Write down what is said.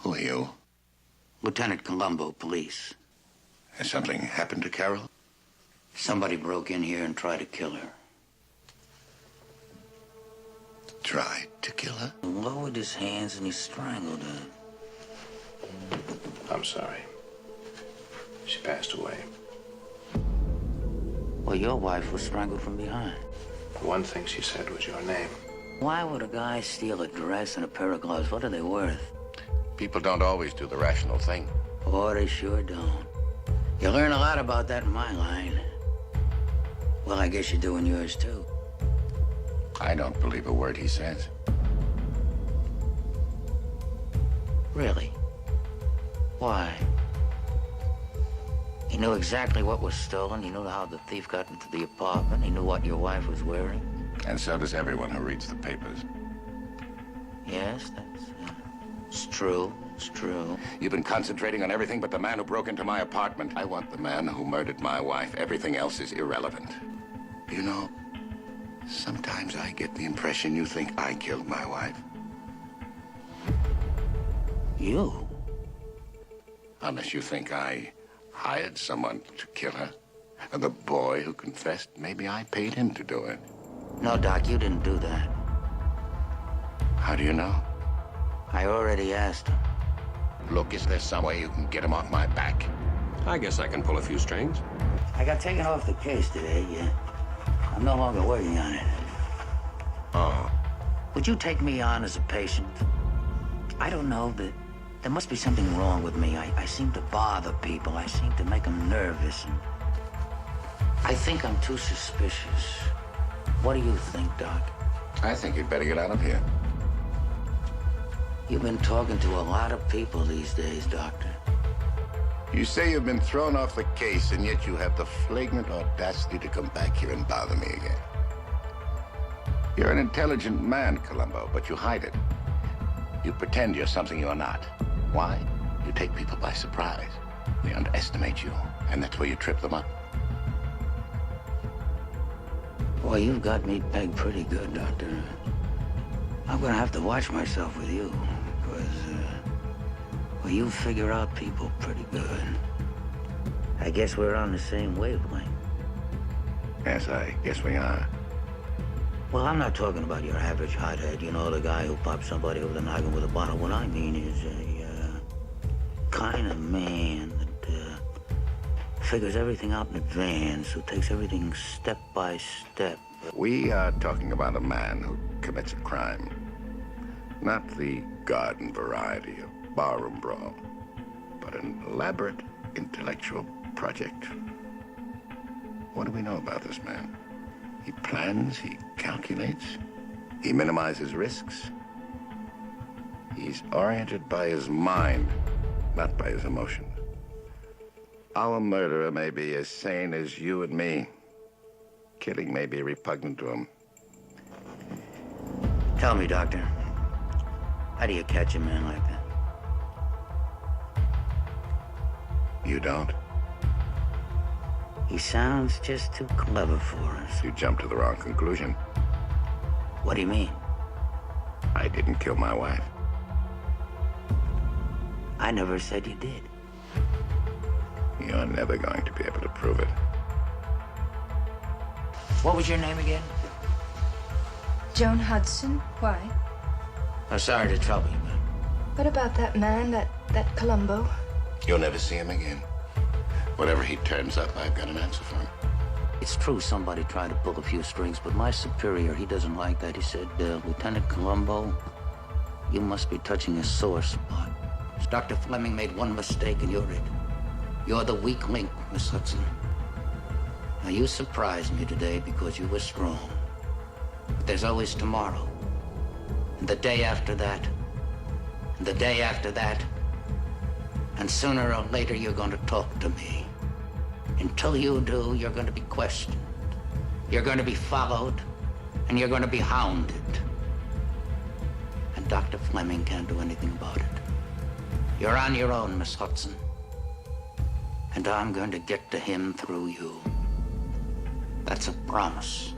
Who are you? Lieutenant Columbo, police. Has something happened to Carol? Somebody broke in here and tried to kill her. Tried to kill her? He lowered his hands and he strangled her. I'm sorry. She passed away. Well, your wife was strangled from behind. The one thing she said was your name. Why would a guy steal a dress and a pair of gloves? What are they worth? People don't always do the rational thing. Oh, they sure don't. You learn a lot about that in my line. Well, I guess you do in yours, too. I don't believe a word he says. Really? Why? He knew exactly what was stolen. He knew how the thief got into the apartment. He knew what your wife was wearing. And so does everyone who reads the papers. Yes, it's true. It's true. You've been concentrating on everything but the man who broke into my apartment. I want the man who murdered my wife. Everything else is irrelevant. You know, sometimes I get the impression you think I killed my wife. You? Unless you think I hired someone to kill her. And the boy who confessed, maybe I paid him to do it. No, Doc, you didn't do that. How do you know? I already asked him. Look, is there some way you can get him off my back? I guess I can pull a few strings. I got taken off the case today, yeah. I'm no longer working on it. Oh. Would you take me on as a patient? I don't know, but there must be something wrong with me. I seem to bother people. I seem to make them nervous, and I think I'm too suspicious. What do you think, Doc? I think you'd better get out of here. You've been talking to a lot of people these days, Doctor. You say you've been thrown off the case, and yet you have the flagrant audacity to come back here and bother me again. You're an intelligent man, Columbo, but you hide it. You pretend you're something you're not. Why? You take people by surprise. They underestimate you, and that's where you trip them up. Boy, you've got me pegged pretty good, Doctor. I'm gonna have to watch myself with you, because, well, you figure out people pretty good. I guess we're on the same wavelength. Yes, I guess we are. Well, I'm not talking about your average hothead, you know, the guy who pops somebody over the noggin with a bottle. What I mean is a kind of man that figures everything out in advance, who takes everything step by step. We are talking about a man who commits a crime. Not the garden variety of barroom brawl, but an elaborate intellectual project. What do we know about this man? He plans, he calculates, he minimizes risks. He's oriented by his mind, not by his emotions. Our murderer may be as sane as you and me. Killing may be repugnant to him. Tell me, Doctor, how do you catch a man like that? You don't? He sounds just too clever for us. You jumped to the wrong conclusion. What do you mean? I didn't kill my wife. I never said you did. You're never going to be able to prove it. What was your name again? Joan Hudson? Why? Oh, sorry to trouble you, but What about that man, that Columbo? You'll never see him again. Whatever he turns up, I've got an answer for him. it's true somebody tried to pull a few strings, but my superior, he doesn't like that. He said, Lieutenant Columbo, you must be touching a sore spot. Dr. Fleming made one mistake and you're it. You're the weak link, Miss Hudson. Now, you surprised me today because you were strong. But there's always tomorrow. And the day after that. And the day after that. And sooner or later, you're going to talk to me. Until you do, you're going to be questioned. You're going to be followed. And you're going to be hounded. And Dr. Fleming can't do anything about it. You're on your own, Miss Hudson. And I'm going to get to him through you. That's a promise.